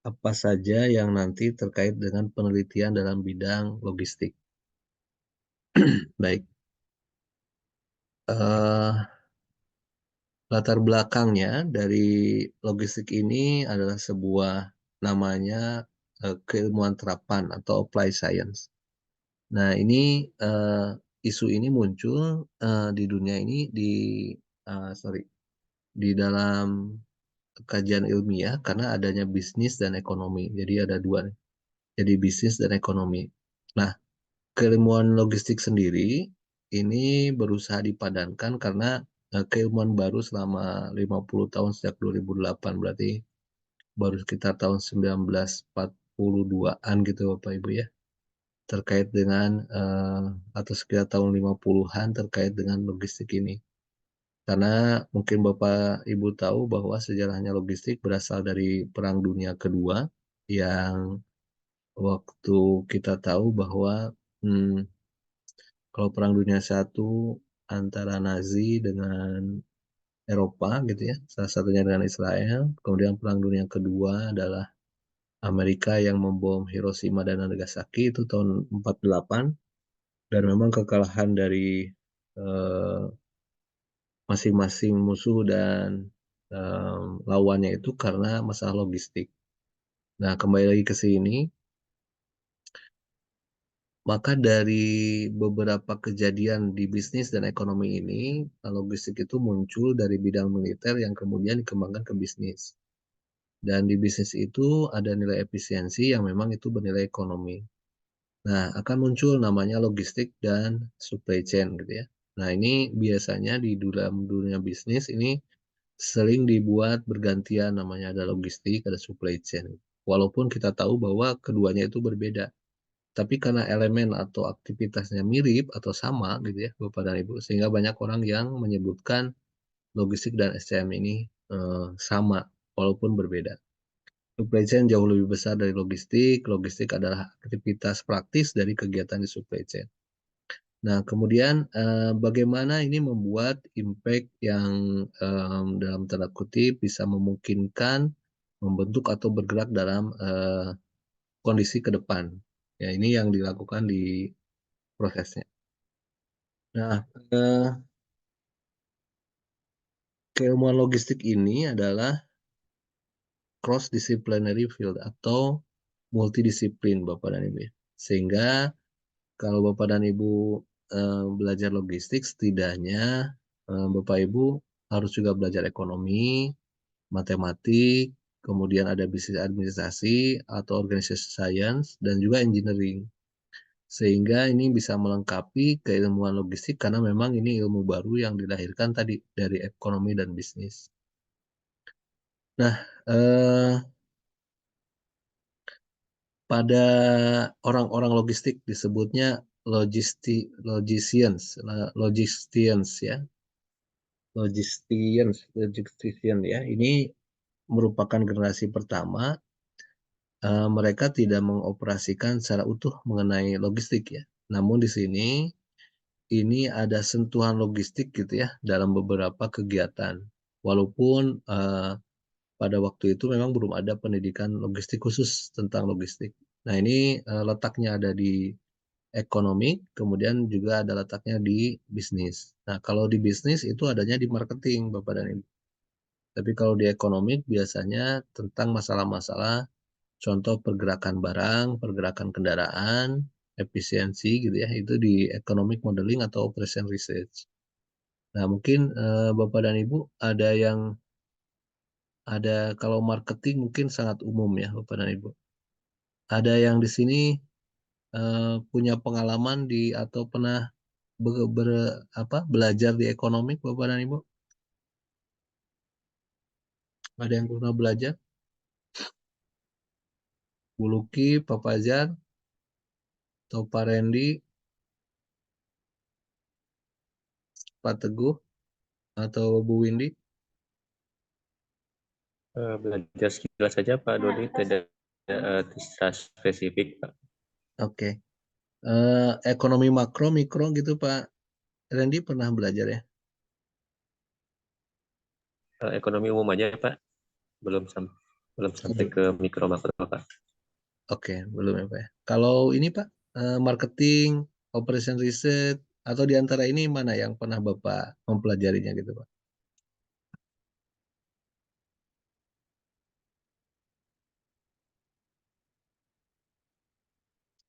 apa saja yang nanti terkait dengan penelitian dalam bidang logistik. Baik, eh, latar belakangnya dari logistik ini adalah sebuah namanya keilmuan terapan atau apply science. Nah, ini isu ini muncul di dunia ini di dalam kajian ilmiah karena adanya bisnis dan ekonomi. Jadi ada dua nih. Jadi bisnis dan ekonomi. Nah, keilmuan logistik sendiri ini berusaha dipadankan karena keilmuan baru selama 50 tahun sejak 2008, berarti baru sekitar tahun 1942-an gitu Bapak Ibu ya, terkait dengan atau sekitar tahun 50-an terkait dengan logistik ini. Karena mungkin Bapak Ibu tahu bahwa sejarahnya logistik berasal dari Perang Dunia Kedua, yang waktu kita tahu bahwa hmm, kalau Perang Dunia Satu antara Nazi dengan Eropa gitu ya, salah satunya dengan Israel. Kemudian Perang Dunia Kedua adalah Amerika yang membom Hiroshima dan Nagasaki itu tahun 48, dan memang kekalahan dari eh, masing-masing musuh dan lawannya itu karena masalah logistik. Nah, kembali lagi ke sini, maka dari beberapa kejadian di bisnis dan ekonomi ini, logistik itu muncul dari bidang militer yang kemudian dikembangkan ke bisnis. Dan di bisnis itu ada nilai efisiensi yang memang itu bernilai ekonomi. Nah, akan muncul namanya logistik dan supply chain gitu ya. Nah, ini biasanya di dalam dunia bisnis ini sering dibuat bergantian, namanya ada logistik, ada supply chain. Walaupun kita tahu bahwa keduanya itu berbeda. Tapi karena elemen atau aktivitasnya mirip atau sama gitu ya, Bapak dan Ibu, sehingga banyak orang yang menyebutkan logistik dan SCM ini sama walaupun berbeda. Supply chain jauh lebih besar dari logistik. Logistik adalah aktivitas praktis dari kegiatan di supply chain. Nah, kemudian bagaimana ini membuat impact yang dalam tanda kutip bisa memungkinkan membentuk atau bergerak dalam kondisi ke depan. Ya, ini yang dilakukan di prosesnya. Nah, keilmuan logistik ini adalah cross disciplinary field atau multidisiplin Bapak dan Ibu. Sehingga kalau Bapak dan Ibu belajar logistik, setidaknya Bapak Ibu harus juga belajar ekonomi, matematik, kemudian ada bisnis administrasi atau organisasi science, dan juga engineering. Sehingga ini bisa melengkapi keilmuan logistik karena memang ini ilmu baru yang dilahirkan tadi dari ekonomi dan bisnis. Nah, pada orang-orang logistik disebutnya logisticians ya, logistician ya. Ini merupakan generasi pertama. Mereka tidak mengoperasikan secara utuh mengenai logistik ya. Namun di sini ini ada sentuhan logistik gitu ya dalam beberapa kegiatan. Walaupun pada waktu itu memang belum ada pendidikan logistik khusus tentang logistik. Nah, ini letaknya ada di ekonomi, kemudian juga ada letaknya di bisnis. Nah, kalau di bisnis itu adanya di marketing, Bapak dan Ibu. Tapi kalau di ekonomi biasanya tentang masalah-masalah contoh pergerakan barang, pergerakan kendaraan, efisiensi gitu ya, itu di economic modeling atau operation research. Nah, mungkin Bapak dan Ibu ada kalau marketing mungkin sangat umum ya Bapak dan Ibu. Ada yang di sini punya pengalaman di atau pernah belajar di ekonomi Bapak dan Ibu? Ada yang pernah belajar? Bu Luki, Pak Fajar, atau Pak Randy, Pak Teguh, atau Bu Windy? Belajar sekilas saja Pak Dodi, tidak secara spesifik Pak. Oke. Ekonomi makro, mikro gitu Pak Randy pernah belajar ya? Ekonomi umum aja Pak, belum sampai. belum sampai Aduh, ke mikro makro Pak. oke, belum ya Pak ya. Kalau ini Pak, marketing, operation research, atau di antara ini mana yang pernah Bapak mempelajarinya gitu Pak?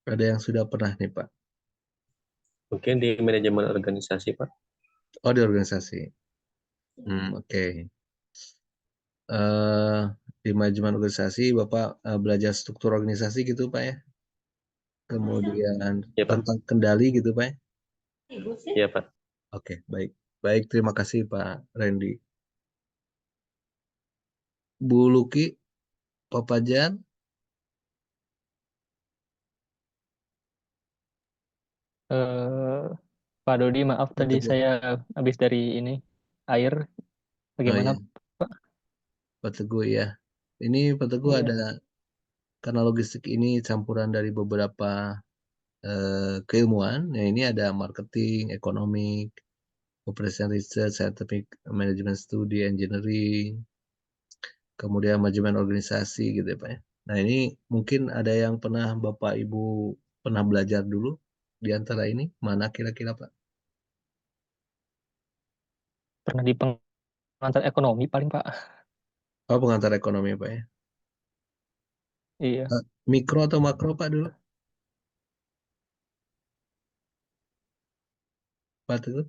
Ada yang sudah pernah nih Pak? Mungkin di manajemen organisasi Pak. Oh, di organisasi. Oke. Eh, di manajemen organisasi Bapak belajar struktur organisasi gitu Pak ya? Kemudian Ya Pak. tentang kendali gitu Pak ya? Ya Pak. Oke, baik. Baik, terima kasih Pak Randy. Bu Luki, Pak Fajar, Eh, Pak Dodi, maaf Pak tadi Teguh. saya habis dari ini air. Oh Bagaimana, iya, Pak? Pak Teguh ya. Ini Pak Teguh ada, Iya, karena logistik ini campuran dari beberapa keilmuan. Nah, ini ada marketing, ekonomik, operation research, scientific management study, engineering, kemudian manajemen organisasi gitu ya Pak ya. Nah, ini mungkin ada yang pernah Bapak Ibu pernah belajar dulu di antara ini, mana kira-kira Pak? pernah di pengantar ekonomi paling, Pak. Oh, pengantar ekonomi Pak ya. Iya, Mikro atau makro Pak dulu? Pak Teguh?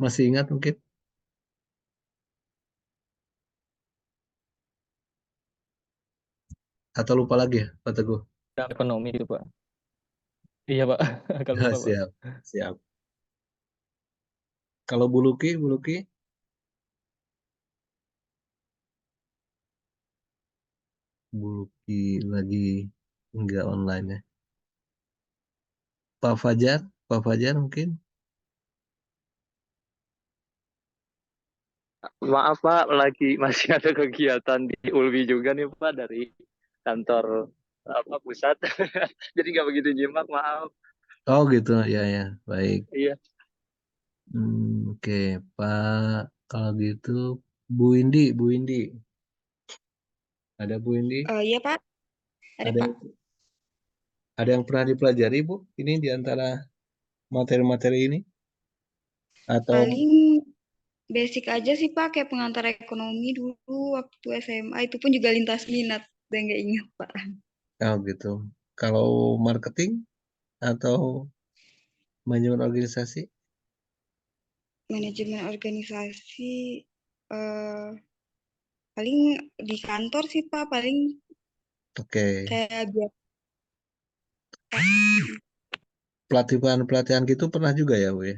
Masih ingat mungkin? Atau lupa lagi ya Pak Teguh? ekonomi gitu, Pak. Iya, Pak. Agak Ah, lupa, Pak. siap, siap. Kalau Buluki Buluki lagi enggak online ya. Pak Fajar mungkin? Maaf Pak, lagi masih ada kegiatan di Ulwi juga nih Pak dari kantor apa pusat. Jadi nggak begitu nyimak, maaf. Oh gitu, ya ya, baik. Iya. Oke, Pak. Kalau gitu, Bu Indi, ada Bu Indi? Iya Pak, ada Ada Pak. yang, ada yang pernah dipelajari Bu? Ini di antara materi-materi ini? Atau, Paling basic aja sih Pak, kayak pengantar ekonomi dulu waktu SMA, itu pun juga lintas minat, dan nggak ingat Pak. oh gitu. Kalau marketing atau manajemen organisasi? Manajemen organisasi, eh, paling di kantor sih Pak, paling Oke. kayak biar Pelatihan-pelatihan gitu pernah juga ya Bu ya?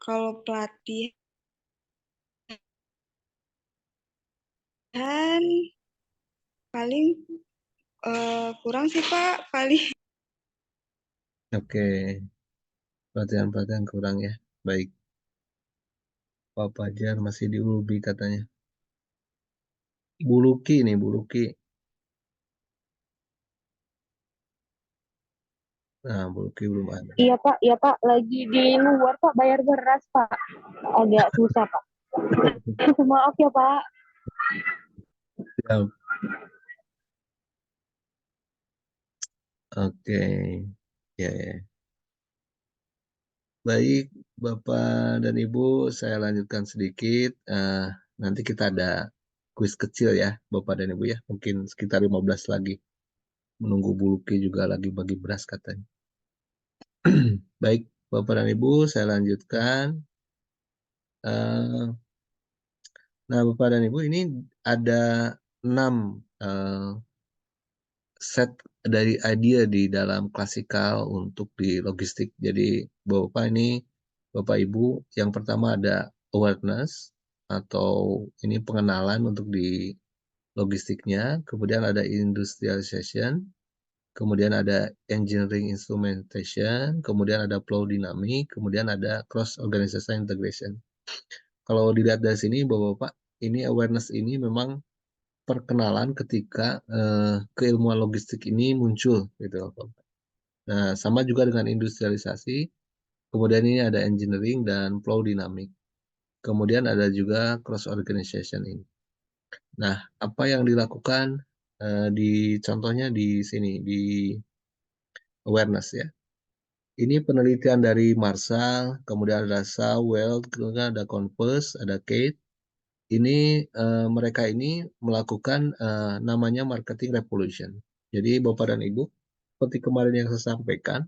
kalau pelatihan paling kurang sih Pak, paling Oke, pelatihan-pelatihan kurang ya. Baik, Pak Fajar masih di Ulbi katanya. Buluki nih, Buluki. Nah, Buluki belum ada. Iya Pak, lagi di luar Pak, bayar beras Pak. Agak susah Pak. Maaf ya Pak. Siap. Oke, ya, ya. Baik, Bapak dan Ibu, saya lanjutkan sedikit. Nanti kita ada kuis kecil ya, Bapak dan Ibu ya. Mungkin sekitar 15 lagi. Menunggu Buluki juga lagi bagi beras katanya. Baik, Bapak dan Ibu, saya lanjutkan. Eh, Nah, Bapak dan Ibu, ini ada 6 set dari idea di dalam klasikal untuk di logistik. Jadi, Bapak Ibu, yang pertama ada awareness atau ini pengenalan untuk di logistiknya, kemudian ada industrialization, kemudian ada engineering instrumentation, kemudian ada flow dynamic, kemudian ada cross organization integration. Kalau dilihat dari sini, Bapak-Bapak, ini awareness ini memang perkenalan ketika keilmuan logistik ini muncul gitu Bapak. Nah, sama juga dengan industrialisasi, kemudian ini ada engineering dan flow dynamic. kemudian ada juga cross organization ini. Nah, apa yang dilakukan di contohnya di sini di awareness ya. Ini penelitian dari Marshall, kemudian ada Sawell, kemudian ada Converse, ada Kate. Ini mereka ini melakukan namanya marketing revolution. Jadi Bapak dan Ibu, seperti kemarin yang saya sampaikan,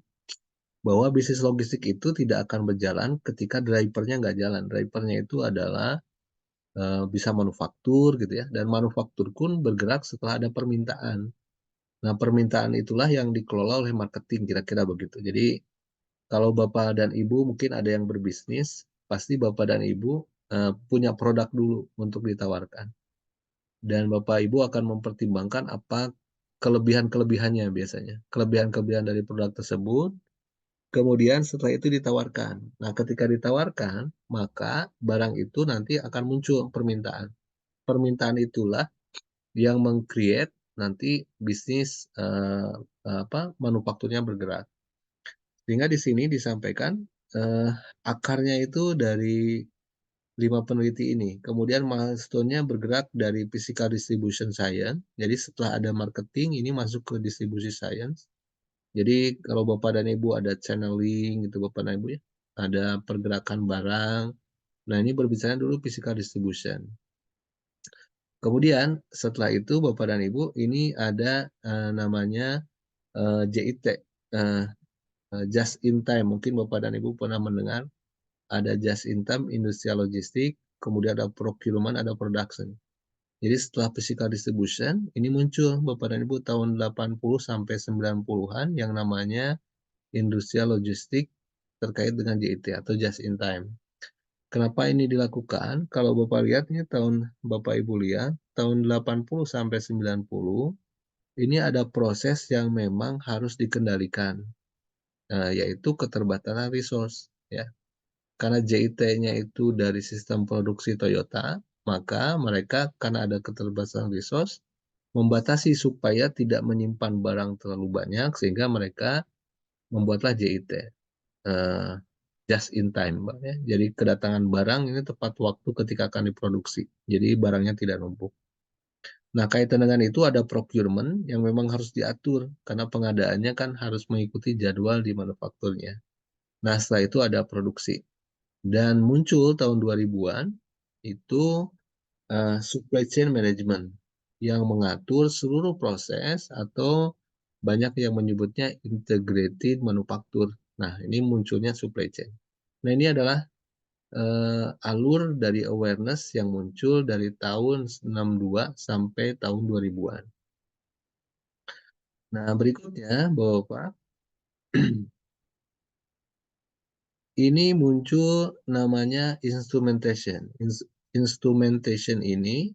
bahwa bisnis logistik itu tidak akan berjalan ketika drivernya nggak jalan. Drivernya itu adalah bisa manufaktur gitu ya, dan manufaktur pun bergerak setelah ada permintaan. Nah, permintaan itulah yang dikelola oleh marketing, kira-kira begitu. Jadi kalau Bapak dan Ibu mungkin ada yang berbisnis, pasti Bapak dan Ibu punya produk dulu untuk ditawarkan. Dan Bapak Ibu akan mempertimbangkan apa kelebihan-kelebihannya biasanya. Kelebihan-kelebihan dari produk tersebut, kemudian setelah itu ditawarkan. Nah, ketika ditawarkan, maka barang itu nanti akan muncul permintaan. Permintaan itulah yang meng-create nanti bisnis manufakturnya bergerak. Sehingga di sini disampaikan akarnya itu dari 5 peneliti ini. Kemudian milestone-nya bergerak dari physical distribution science. Jadi setelah ada marketing, ini masuk ke distribution science. Jadi kalau Bapak dan Ibu ada channeling gitu Bapak dan Ibu ya, ada pergerakan barang. Nah, ini berbicara dulu physical distribution. Kemudian setelah itu Bapak dan Ibu ini ada namanya JIT, just in time. Mungkin Bapak dan Ibu pernah mendengar ada just in time, industrial logistik, kemudian ada procurement, ada production. Jadi setelah physical distribution, ini muncul Bapak dan Ibu tahun 80 sampai 90-an yang namanya industrial logistik terkait dengan JIT atau just in time. Kenapa ini dilakukan? Kalau Bapak lihat ini tahun Bapak Ibu lihat, tahun 80 sampai 90, ini ada proses yang memang harus dikendalikan, yaitu keterbatasan resource. Ya. Karena JIT-nya itu dari sistem produksi Toyota, maka mereka karena ada keterbatasan resource, membatasi supaya tidak menyimpan barang terlalu banyak, sehingga mereka membuatlah JIT. Just in time, Mbak, ya. Jadi kedatangan barang ini tepat waktu ketika akan diproduksi. Jadi barangnya tidak numpuk. Nah, kaitan dengan itu ada procurement yang memang harus diatur karena pengadaannya kan harus mengikuti jadwal di manufakturnya. Nah, setelah itu ada produksi. Dan muncul tahun 2000-an itu supply chain management yang mengatur seluruh proses atau banyak yang menyebutnya integrated manufaktur. Nah, ini munculnya supply chain. Nah, ini adalah alur dari awareness yang muncul dari tahun 62 sampai tahun 2000-an. Nah, berikutnya, Bapak, ini muncul namanya instrumentation. Instrumentation ini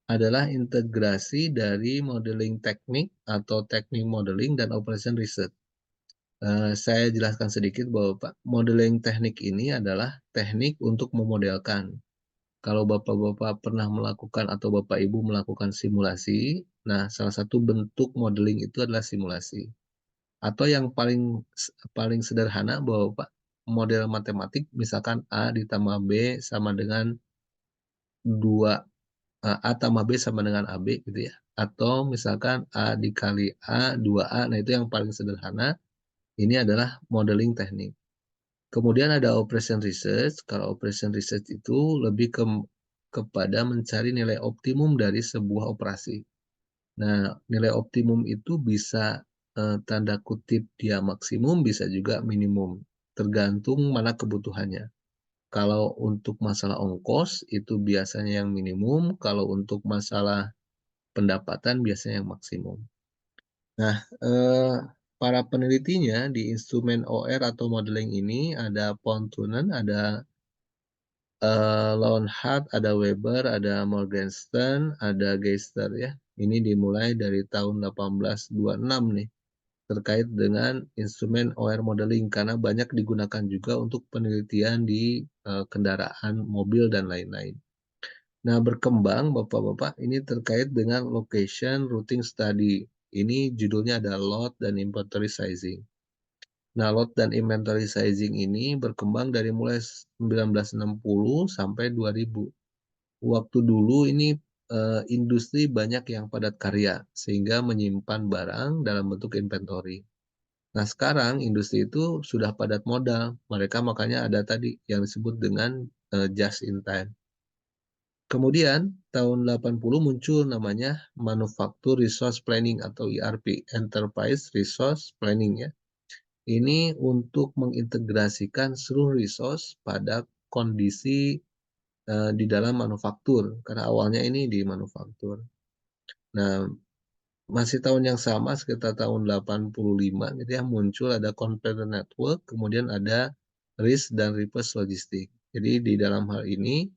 adalah integrasi dari modeling teknik atau teknik modeling dan operation research. Saya jelaskan sedikit bahwa Pak, modeling teknik ini adalah teknik untuk memodelkan. Kalau Bapak-Bapak pernah melakukan atau Bapak Ibu melakukan simulasi, nah salah satu bentuk modeling itu adalah simulasi. Atau yang paling sederhana bahwa Pak, model matematik misalkan A ditambah B sama dengan 2 A tambah B sama dengan AB gitu ya. Atau misalkan A dikali A 2A, nah itu yang paling sederhana. Ini adalah modeling teknik. Kemudian ada operation research. Kalau operation research itu lebih kepada mencari nilai optimum dari sebuah operasi. Nah, nilai optimum itu bisa tanda kutip dia maksimum, bisa juga minimum. Tergantung mana kebutuhannya. Kalau untuk masalah ongkos itu biasanya yang minimum, kalau untuk masalah pendapatan biasanya yang maksimum. Nah, para penelitinya di instrumen OR atau modeling ini ada Pontunen, ada Leonhardt, ada Weber, ada Morgenstern, ada Geister ya. Ini dimulai dari tahun 1826 nih terkait dengan instrumen OR modeling karena banyak digunakan juga untuk penelitian di kendaraan mobil dan lain-lain. Nah, berkembang Bapak-Bapak ini terkait dengan location routing study. Ini judulnya ada load dan inventory sizing. Nah, lot dan inventory sizing ini berkembang dari mulai 1960 sampai 2000. Waktu dulu ini industri banyak yang padat karya sehingga menyimpan barang dalam bentuk inventory. Nah, sekarang industri itu sudah padat modal. Mereka makanya ada tadi yang disebut dengan just in time. Kemudian tahun 80 muncul namanya Manufacture Resource Planning atau ERP, Enterprise Resource Planning ya. Ini untuk mengintegrasikan seluruh resource pada kondisi di dalam manufaktur, karena awalnya ini di manufaktur. Nah, masih tahun yang sama sekitar tahun 85 gitu ya, muncul ada container network, kemudian ada risk dan reverse logistik. Jadi di dalam hal ini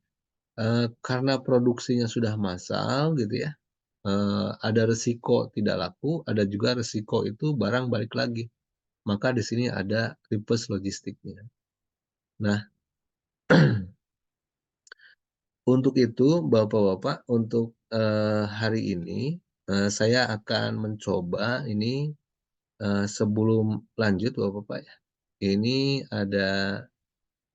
karena produksinya sudah massal gitu ya, ada resiko tidak laku, ada juga resiko itu barang balik lagi. Maka di sini ada reverse logistiknya. Nah, untuk itu Bapak-Bapak, untuk hari ini saya akan mencoba ini sebelum lanjut Bapak-Bapak ya. Ini ada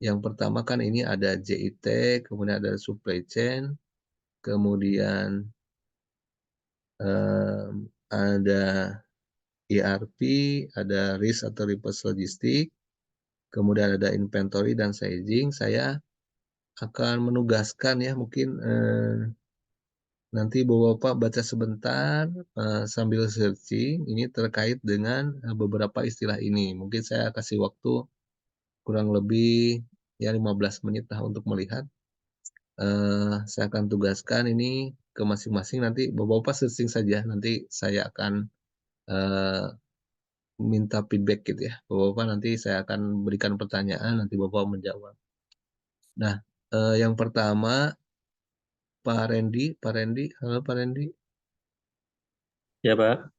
yang pertama kan ini ada JIT, kemudian ada supply chain, kemudian ada ERP, ada risk atau reverse logistik, kemudian ada inventory dan sizing. Saya akan menugaskan ya mungkin nanti Bapak-Bapak baca sebentar sambil searching ini terkait dengan beberapa istilah ini. Mungkin saya kasih waktu kurang lebih ya 15 menit lah untuk melihat. Saya akan tugaskan ini ke masing-masing, nanti Bapak-Bapak searching saja, nanti saya akan minta feedback gitu ya. Bapak-Bapak nanti saya akan berikan pertanyaan, nanti Bapak menjawab. Nah, yang pertama Pak Randy, halo Pak Randy. Ya, Pak.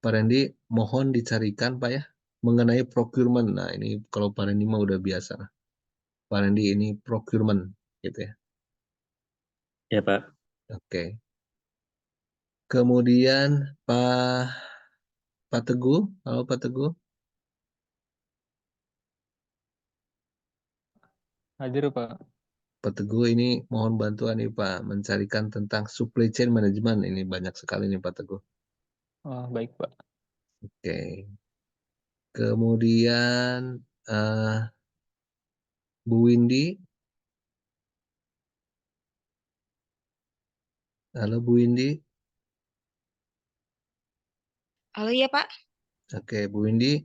Pak Randy, mohon dicarikan Pak ya, mengenai procurement. Nah, ini kalau Pak Randy mah udah biasa. Pak Randy ini procurement gitu ya. Ya, Pak. Oke. Kemudian Pak Teguh, halo Pak Teguh. Hadir, Pak. Pak Teguh ini mohon bantuan nih Pak, mencarikan tentang supply chain management. Ini banyak sekali nih Pak Teguh. Oh, baik, Pak. Oke. Kemudian Bu Windy. Halo Bu Windy. Halo ya Pak. Oke, Bu Windy.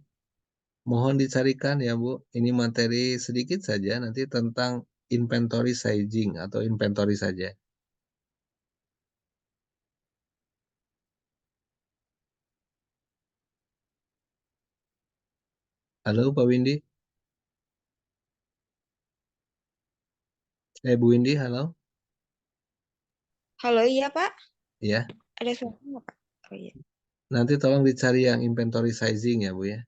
Mohon dicarikan ya Bu. Ini materi sedikit saja nanti tentang inventory sizing atau inventory saja. Halo Pak Windy. Bu Windy, halo. Halo iya Pak. Ya, Ada suara nggak Pak? Oh iya. nanti tolong dicari yang inventory sizing ya Bu ya.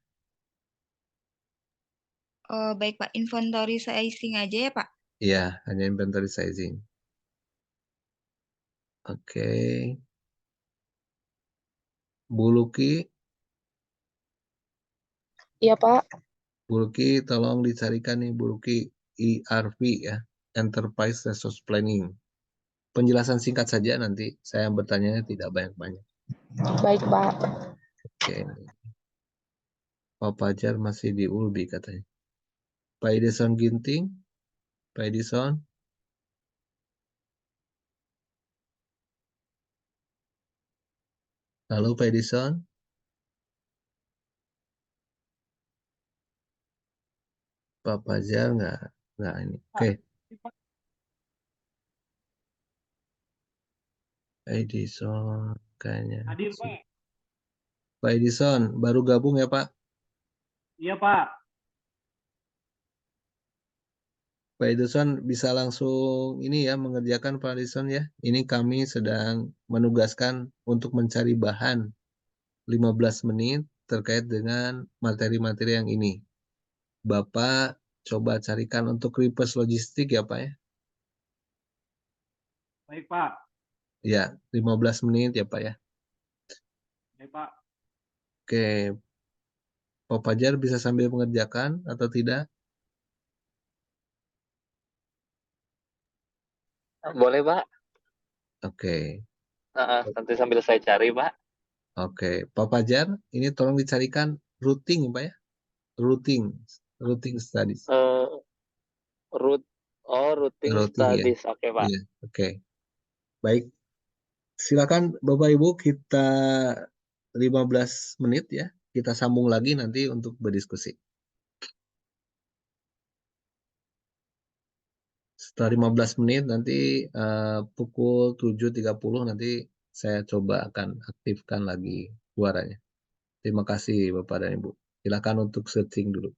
Oh baik Pak. Inventory sizing aja ya Pak. Iya, hanya inventory sizing. Oke. Bu Luki, Iya, Pak. Bu Luki tolong dicarikan nih Bu Luki ERP ya, Enterprise Resource Planning. Penjelasan singkat saja nanti saya bertanya tidak banyak-banyak. Baik, Pak. Oke. Pak Fajar masih di Ulbi katanya. Pak Edison Ginting, Pak Edison. Halo Pak Edison. Pak Fajar nggak ini. Oke. Pak Edison kayaknya. Hadir, Pak. Pak Edison baru gabung ya Pak. Iya, Pak. Pak Edison bisa langsung ini ya mengerjakan Pak Edison ya. Ini kami sedang menugaskan untuk mencari bahan 15 menit terkait dengan materi-materi yang ini. Bapak coba carikan untuk reverse logistik ya Pak ya. Baik, Pak. Ya, 15 menit ya Pak ya. Baik, Pak. Oke. Pak Fajar bisa sambil mengerjakan atau tidak? Boleh, Pak. Oke, Nanti sambil saya cari, Pak. oke. Pak Fajar, ini tolong dicarikan routing, Pak ya. Routing studies. Eh, routing Routing ya. studies. Oke, Pak. Iya, oke. Baik, silakan Bapak Ibu, kita 15 menit ya. Kita sambung lagi nanti untuk berdiskusi. Setelah 15 menit nanti pukul 7.30 nanti saya coba akan aktifkan lagi suaranya. Terima kasih Bapak dan Ibu. Silakan untuk searching dulu.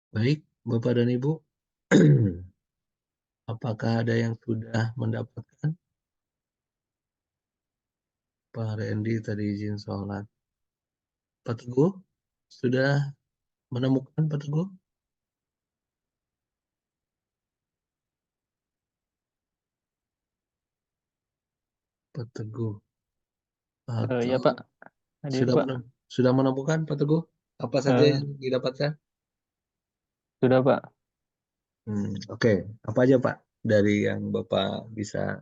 Baik, Bapak dan Ibu. Apakah ada yang sudah mendapatkan? Pak Randy tadi izin sholat. Pak Teguh, sudah menemukan Pak Teguh? Pak Teguh. Ya Atau Pak, hadir sudah Pak. sudah menemukan Pak Teguh? Apa saja Eh, yang didapatkan? sudah Pak. Oke. Apa aja Pak dari yang Bapak bisa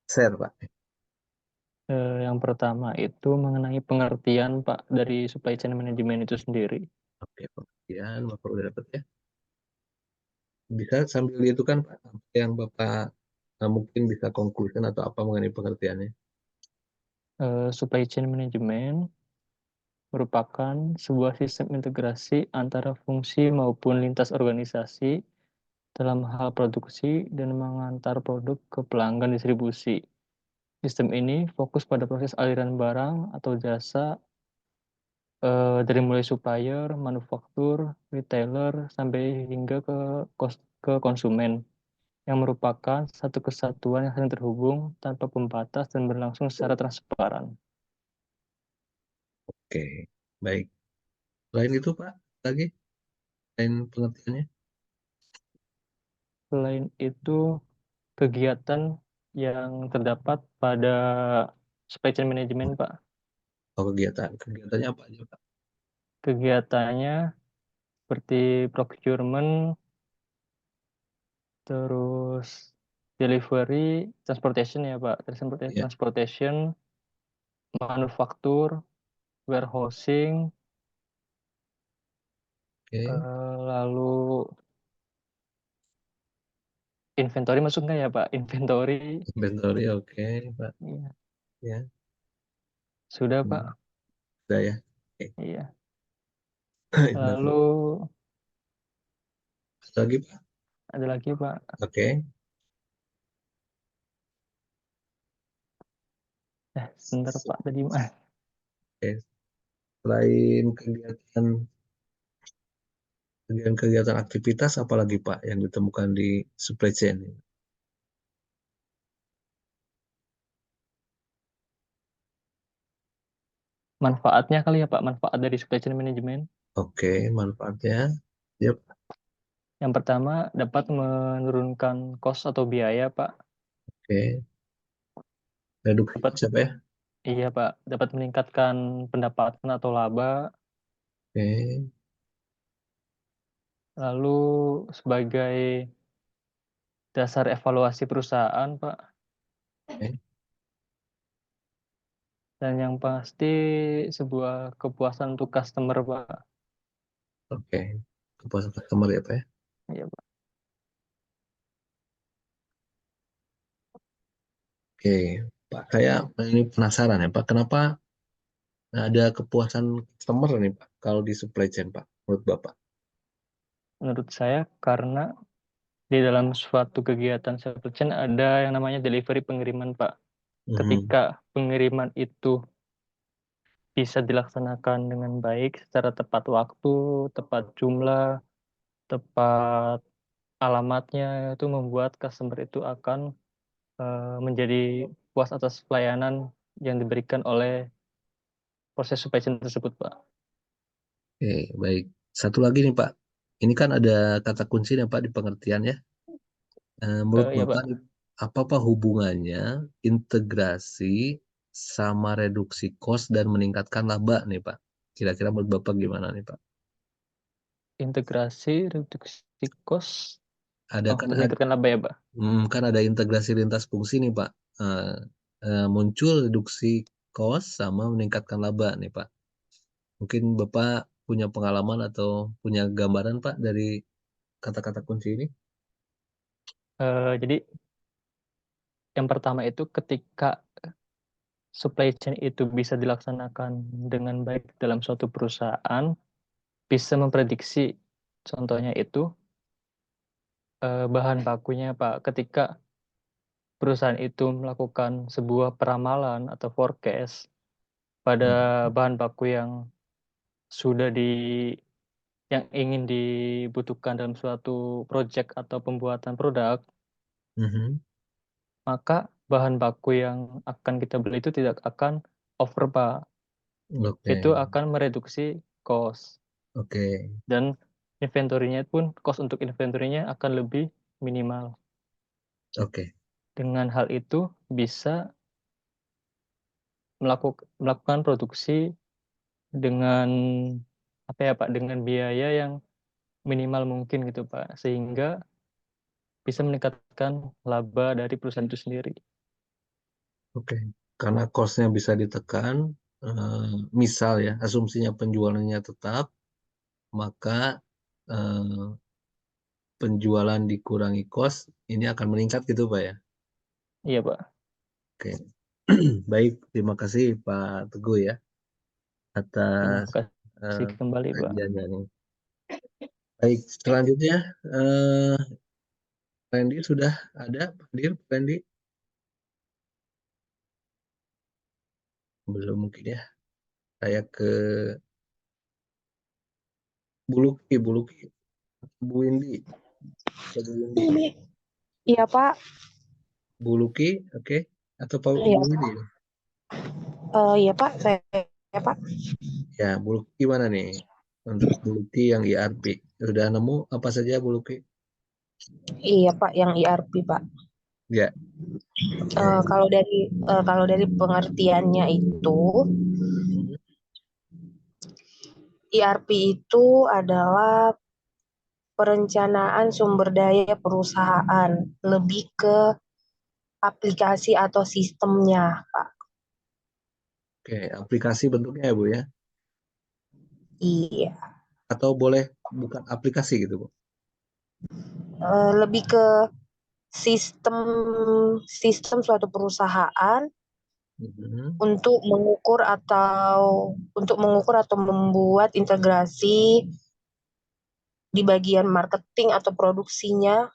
share Pak? Yang pertama itu mengenai pengertian Pak dari supply chain management itu sendiri. Oke, pengertian Bapak udah dapat ya. Bisa sambil itu kan Pak, apa yang Bapak mungkin bisa conclusion atau apa mengenai pengertiannya? Supply chain management merupakan sebuah sistem integrasi antara fungsi maupun lintas organisasi dalam hal produksi dan mengantar produk ke pelanggan distribusi. Sistem ini fokus pada proses aliran barang atau jasa dari mulai supplier, manufaktur, retailer, sampai hingga ke konsumen, yang merupakan satu kesatuan yang saling terhubung tanpa pembatas dan berlangsung secara transparan. Oke, baik. Selain itu Pak, lagi selain pengertiannya? Selain itu, kegiatan yang terdapat pada supply chain management, Pak. Oh, kegiatan. Kegiatannya apa aja Pak? Kegiatannya seperti procurement, terus delivery, transportation ya, Pak. Ya, Transportation, manufaktur, warehousing, oke. lalu inventory masuk nggak ya, Pak? Inventory, Inventory, oke Pak. iya. Ya, Sudah, Pak. sudah ya. Oke. Iya. Inventory. Lalu Ada lagi Pak? ada lagi, Pak. Oke. Sebentar, Pak. Tadi, Pak. Oke. Selain kegiatan aktivitas, apalagi Pak yang ditemukan di supply chain? Manfaatnya kali ya, Pak. Manfaat dari supply chain management. Oke, manfaatnya. Ya, Pak. Yang pertama, dapat menurunkan cost atau biaya, Pak. Oke. Reduksi Dapat, siapa ya? iya, Pak. Dapat meningkatkan pendapatan atau laba. Oke. Lalu sebagai dasar evaluasi perusahaan, Pak. Oke. Dan yang pasti sebuah kepuasan untuk customer, Pak. Oke. Kepuasan customer ya Pak ya? Iya, Pak. Oke. Pak, saya ini penasaran ya Pak, kenapa ada kepuasan customer nih Pak kalau di supply chain Pak, menurut Bapak? Menurut saya, karena di dalam suatu kegiatan supply chain ada yang namanya delivery pengiriman, Pak. Mhm. Ketika pengiriman itu bisa dilaksanakan dengan baik secara tepat waktu, tepat jumlah, tepat alamatnya, itu membuat customer itu akan menjadi puas atas pelayanan yang diberikan oleh proses supply chain tersebut, Pak. Oke, baik. Satu lagi nih Pak, ini kan ada kata kunci nih Pak di pengertian ya. Menurut Ya, Bapak, Pak. apa hubungannya integrasi sama reduksi cost dan meningkatkan laba nih Pak? Kira-kira menurut Bapak gimana nih Pak? Integrasi, reduksi cost, Ada kan meningkatkan laba ya, Pak. kan ada integrasi lintas fungsi nih Pak. Muncul reduksi cost sama meningkatkan laba nih Pak. Mungkin Bapak punya pengalaman atau punya gambaran Pak dari kata-kata kunci ini? Jadi yang pertama itu ketika supply chain itu bisa dilaksanakan dengan baik dalam suatu perusahaan, bisa memprediksi, contohnya itu bahan bakunya, Pak. Ketika perusahaan itu melakukan sebuah peramalan atau forecast pada bahan baku yang sudah yang ingin dibutuhkan dalam suatu project atau pembuatan produk, Mhm. maka bahan baku yang akan kita beli itu tidak akan over, Pak. Oke, Itu akan mereduksi cost. oke, Dan inventory-nya pun, cost untuk inventory-nya akan lebih minimal. oke, Dengan hal itu bisa melakukan produksi dengan apa ya Pak, dengan biaya yang minimal mungkin gitu Pak, sehingga bisa meningkatkan laba dari perusahaan itu sendiri. oke. Karena cost-nya bisa ditekan, misal ya, asumsinya penjualannya tetap, maka penjualan dikurangi cost, ini akan meningkat gitu Pak ya? Iya Pak. Oke. Baik, terima kasih Pak Teguh ya Terima atas kasih kembali Pak. kajiannya nih. Baik, selanjutnya Randy sudah ada, hadir Randy? Belum mungkin ya. Saya ke Bu Luki, Bu Windy. Ke Bu Windy. Iya, Pak. Bu Luki, oke. Atau Pak Bu Iya, Windy? Iya, Pak. Saya, Pak. Ya, Bu Luki gimana nih? Untuk Bu Luki yang ERP. Sudah nemu apa saja Bu Luki? Iya, Pak, yang ERP, Pak. Ya, oke. Kalau dari pengertiannya itu, Mhm. ERP itu adalah perencanaan sumber daya perusahaan, lebih ke aplikasi atau sistemnya, Pak. Oke, aplikasi bentuknya ya Bu ya? Iya, Atau boleh bukan aplikasi gitu Bu? lebih ke sistem sistem suatu perusahaan Mhm. untuk mengukur atau membuat integrasi di bagian marketing atau produksinya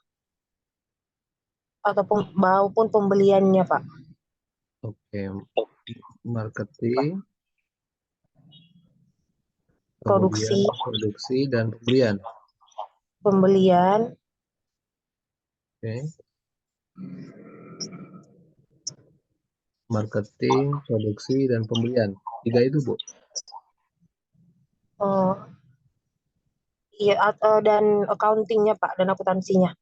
ataupun maupun pembeliannya, Pak. Oke, marketing, kemudian Produksi, produksi dan pembelian. pembelian, Oke, marketing, produksi dan pembelian. 3 itu Bu. eh, iya, dan accountingnya, Pak, dan akuntansinya.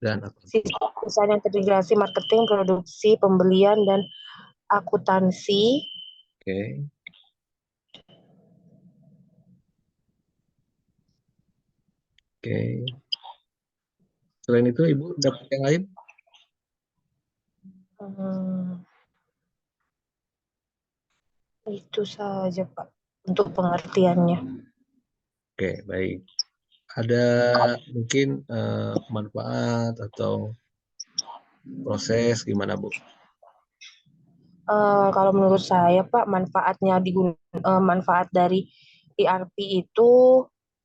Dan apa? Sistem perusahaan yang terintegrasi marketing, produksi, pembelian, dan akuntansi. Oke, oke. Selain itu Ibu dapat yang lain? Hmm, itu saja, Pak, untuk pengertiannya. Oke, baik. Ada mungkin manfaat atau proses gimana Bu? Kalau menurut saya, Pak, manfaat dari ERP itu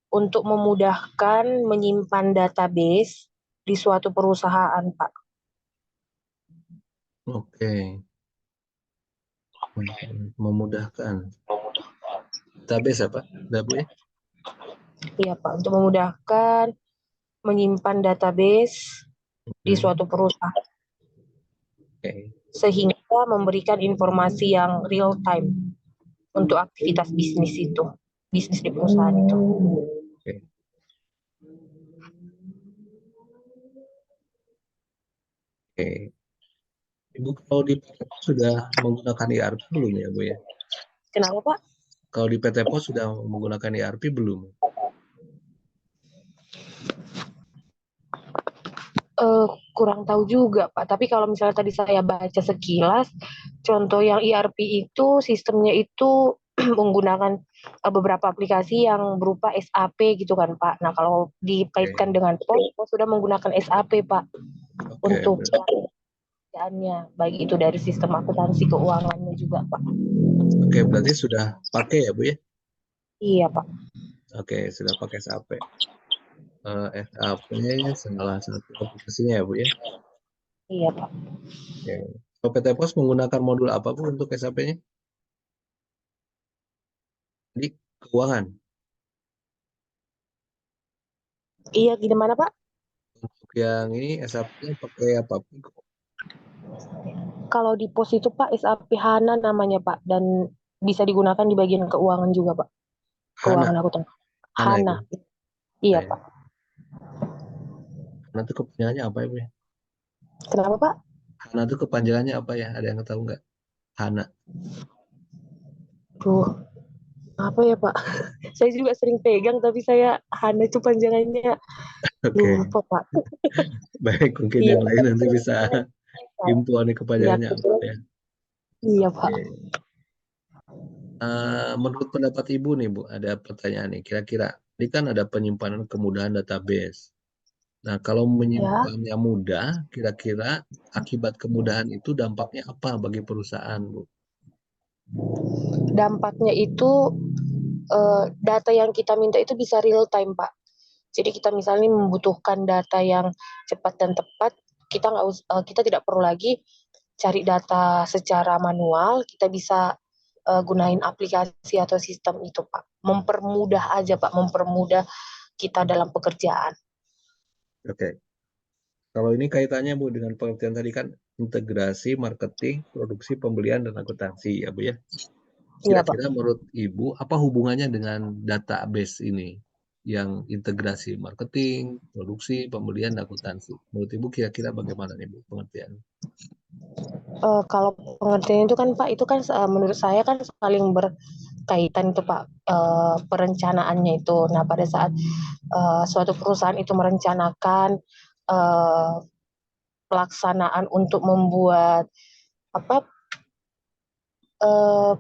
untuk memudahkan menyimpan database di suatu perusahaan, Pak. Oke, memudahkan. Database apa? Ada Bu ya? Iya, Pak, untuk memudahkan menyimpan database di suatu perusahaan Oke, sehingga memberikan informasi yang real time untuk aktivitas bisnis di perusahaan itu. oke. Oke. Ibu kalau di PT Pos sudah menggunakan ERP belum ya Bu ya? Kenapa, Pak? Kalau di PT Pos sudah menggunakan ERP belum? Kurang tahu juga, Pak. Tapi kalau misalnya tadi saya baca sekilas, contoh yang ERP itu sistemnya itu menggunakan beberapa aplikasi yang berupa SAP gitu kan, Pak. Nah, kalau dikaitkan dengan POS sudah menggunakan SAP, Pak, Oke, untuk pekerjaannya, baik itu dari sistem akuntansi keuangannya juga, Pak. oke, berarti sudah pakai ya Bu ya? Iya, Pak. Oke, sudah pakai SAP. SAP salah satu aplikasinya ya Bu ya? Iya, Pak. Oke. Kalau PT Pos menggunakan modul apa Bu untuk SAP-nya? Di keuangan. Iya, gimana Pak? Untuk yang ini SAP-nya pakai apa? Kalau di pos itu Pak SAP HANA namanya Pak, dan bisa digunakan di bagian keuangan juga Pak. HANA, Keuangan akuntan. HANA itu. HANA. Iya Saya. Pak. HANA itu kepanjangannya apa ya, Bu? Kenapa Pak? HANA itu kepanjangannya apa ya? Ada yang tahu nggak? HANA. Duh, apa ya Pak? Saya juga sering pegang, tapi saya HANA itu panjangannya Oke, lupa Pak. baik. Mungkin Iya, yang lain tapi nanti sering bisa Pak. info nih Iya, kepanjangannya apa ya. iya Pak. Oke. Menurut pendapat Ibu nih, Bu, ada pertanyaan nih. Kira-kira, ini kan ada penyimpanan kemudahan database. Nah, kalau Ya, menyimpannya mudah, kira-kira akibat kemudahan itu dampaknya apa bagi perusahaan, Bu? dampaknya itu data yang kita minta itu bisa real time Pak. Jadi kita misalnya membutuhkan data yang cepat dan tepat, kita tidak perlu lagi cari data secara manual, kita bisa gunain aplikasi atau sistem itu Pak. Mempermudah aja Pak, mempermudah kita dalam pekerjaan. Oke. Kalau ini kaitannya, Bu, dengan pengertian tadi kan integrasi, marketing, produksi, pembelian, dan akuntansi, ya, Bu, ya. Iya Pak. Kira-kira menurut Ibu, apa hubungannya dengan database ini? Yang integrasi marketing, produksi, pembelian, dan akuntansi. Menurut Ibu kira-kira bagaimana nih, Bu, pengertian? Kalau pengertian itu kan Pak, itu kan menurut saya kan saling berkaitan itu Pak, perencanaannya itu. Nah pada saat suatu perusahaan itu merencanakan eh, pelaksanaan untuk membuat apa eh,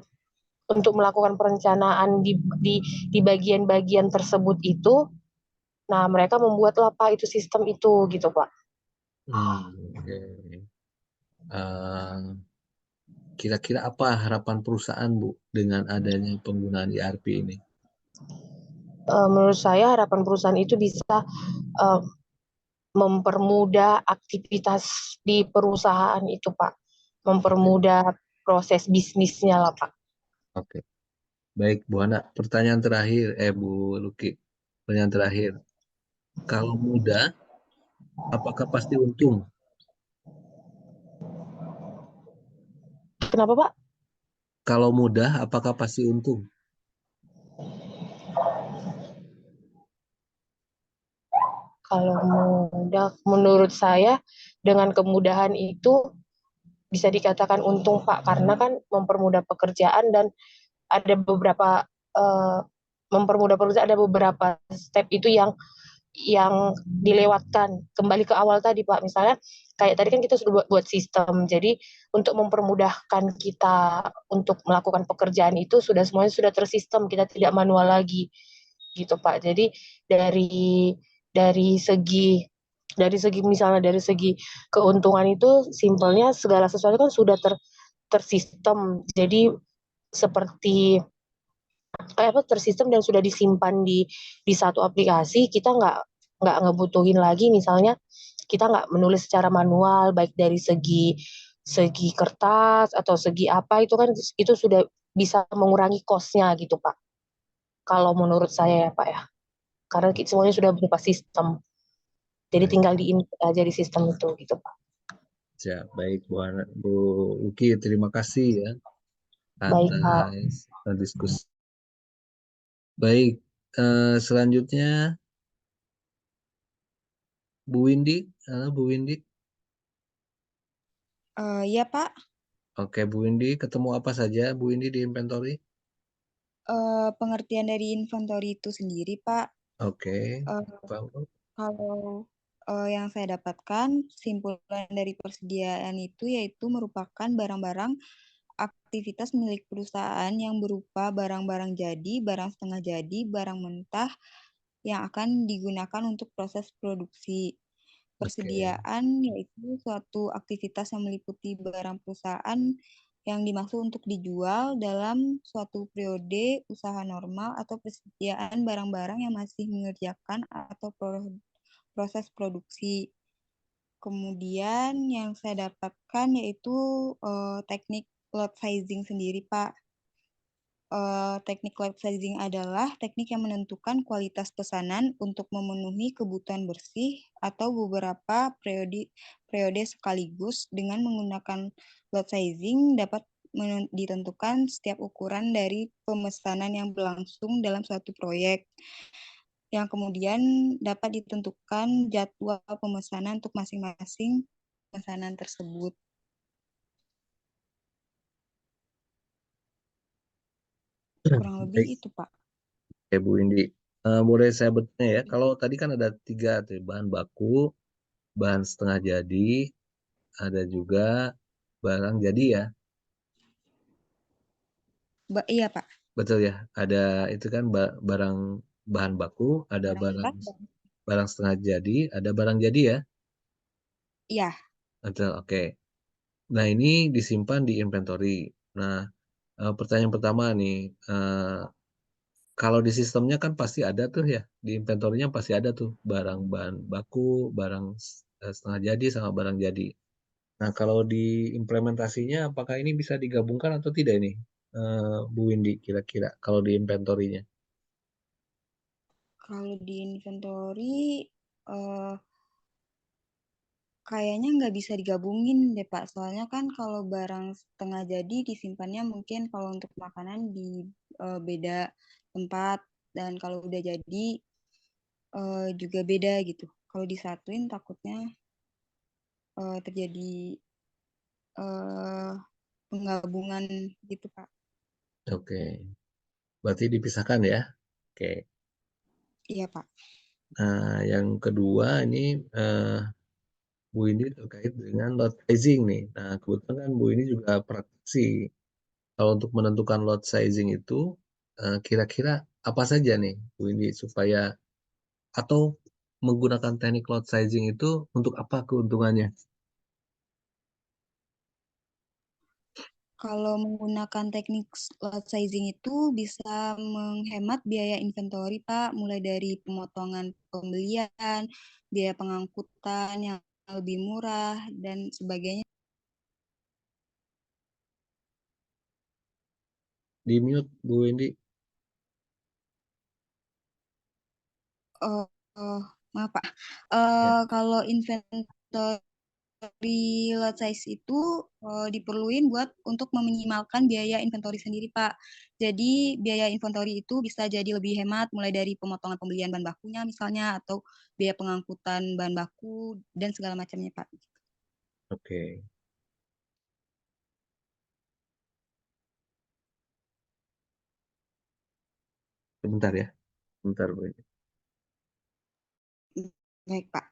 untuk melakukan perencanaan di bagian-bagian tersebut itu, nah mereka membuatlah Pak itu sistem itu gitu Pak. Oke. Kira-kira apa harapan perusahaan, Bu, dengan adanya penggunaan ERP ini? Menurut saya harapan perusahaan itu bisa eh, mempermudah aktivitas di perusahaan itu Pak, Oke. mempermudah proses bisnisnya lah Pak. Oke. Baik, Bu Hana. Pertanyaan terakhir, Bu Luki. Pertanyaan terakhir. Kalau mudah, apakah pasti untung? Kenapa Pak? Kalau mudah, apakah pasti untung? Kalau mudah, menurut saya dengan kemudahan itu bisa dikatakan untung Pak, karena kan mempermudah pekerjaan dan ada beberapa eh, mempermudah pekerjaan, ada beberapa step itu yang dilewatkan. Kembali ke awal tadi Pak, misalnya kayak tadi kan kita sudah buat sistem, jadi untuk mempermudahkan kita untuk melakukan pekerjaan itu sudah semuanya sudah tersistem, kita tidak manual lagi gitu Pak. Jadi dari dari segi misalnya dari segi keuntungan itu simpelnya segala sesuatu kan sudah tersistem. Jadi seperti apa tersistem dan sudah disimpan di satu aplikasi, kita nggak ngebutuhin lagi misalnya kita nggak menulis secara manual, baik dari segi segi kertas atau segi apa, itu kan itu sudah bisa mengurangi cost-nya gitu Pak, kalau menurut saya ya Pak ya, karena semuanya sudah berupa sistem, jadi Baik, tinggal di-input aja di sistem itu gitu Pak. siap. Baik, Bu Luki. Terima kasih ya Baik Pak. atas diskusi. Baik, selanjutnya Bu Windy. Halo, Bu Windy. Ya Pak, Oke, Bu Windy, ketemu apa saja Bu Windy di inventory? pengertian dari inventory itu sendiri Pak, Oke, eh, Pak. kalau yang saya dapatkan, simpulan dari persediaan itu yaitu merupakan barang-barang aktivitas milik perusahaan yang berupa barang-barang jadi, barang setengah jadi, barang mentah yang akan digunakan untuk proses produksi. Oke, Persediaan yaitu suatu aktivitas yang meliputi barang perusahaan yang dimaksud untuk dijual dalam suatu periode usaha normal atau persediaan barang-barang yang masih mengerjakan atau proses produksi. Kemudian yang saya dapatkan yaitu teknik lot sizing sendiri, Pak. Teknik lot sizing adalah teknik yang menentukan kualitas pesanan untuk memenuhi kebutuhan bersih atau beberapa periode sekaligus. Dengan menggunakan lot sizing dapat ditentukan setiap ukuran dari pemesanan yang berlangsung dalam suatu proyek, yang kemudian dapat ditentukan jadwal pemesanan untuk masing-masing pemesanan tersebut. Kurang lebih Baik, itu, Pak. Bu Indi. Boleh saya bertanya ya, kalau tadi kan ada 3 tuh, bahan baku, bahan setengah jadi, ada juga barang jadi ya, Iya, Pak. betul ya? Ada itu kan barang bahan baku, ada Barang mentah. barang setengah jadi, ada barang jadi ya? Iya. Betul, oke. Nah, ini disimpan di inventory. Nah, pertanyaan pertama nih, kalau di sistemnya kan pasti ada tuh ya, di inventory-nya pasti ada tuh barang bahan baku, barang setengah jadi sama barang jadi. Nah, kalau di implementasinya apakah ini bisa digabungkan atau tidak ini, Bu Windy kira-kira kalau di inventory-nya? Kalau di inventory, kayaknya nggak bisa digabungin deh, Pak. Soalnya kan kalau barang setengah jadi disimpannya mungkin kalau untuk makanan di beda tempat, dan kalau udah jadi juga beda gitu. Kalau disatuin takutnya terjadi penggabungan gitu, Pak. Oke, berarti dipisahkan ya? Oke. Iya, Pak. Nah, yang kedua ini, Bu Windy terkait dengan lot sizing nih. Nah, kebetulan kan Bu Windy juga praktisi. Kalau untuk menentukan lot sizing itu, kira-kira apa saja nih, Bu Windy, supaya atau menggunakan teknik lot sizing itu untuk apa keuntungannya? Kalau menggunakan teknik lot sizing itu bisa menghemat biaya inventory, Pak, mulai dari pemotongan pembelian, biaya pengangkutan yang lebih murah, dan sebagainya. Di mute, Bu Windy. Oh, maaf, Pak. Ya. Kalau inventory lot size itu diperluin buat untuk meminimalkan biaya inventory sendiri, Pak. Jadi biaya inventory itu bisa jadi lebih hemat, mulai dari pemotongan pembelian bahan bakunya misalnya, atau biaya pengangkutan bahan baku dan segala macamnya, Pak. Oke. Sebentar ya. Sebentar, Bu Windy. Baik, Pak.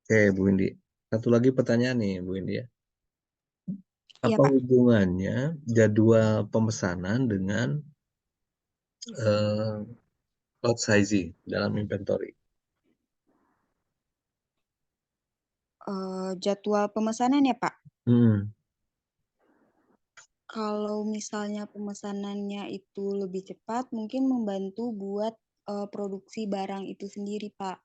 Oke, Bu Windy. Satu lagi pertanyaan nih, Bu Windy ya. Iya, Apa Pak. hubungannya jadwal pemesanan dengan eh, lot sizing dalam inventory? Jadwal pemesanan ya, Pak. Hmm, Kalau misalnya pemesanannya itu lebih cepat, mungkin membantu buat produksi barang itu sendiri, Pak.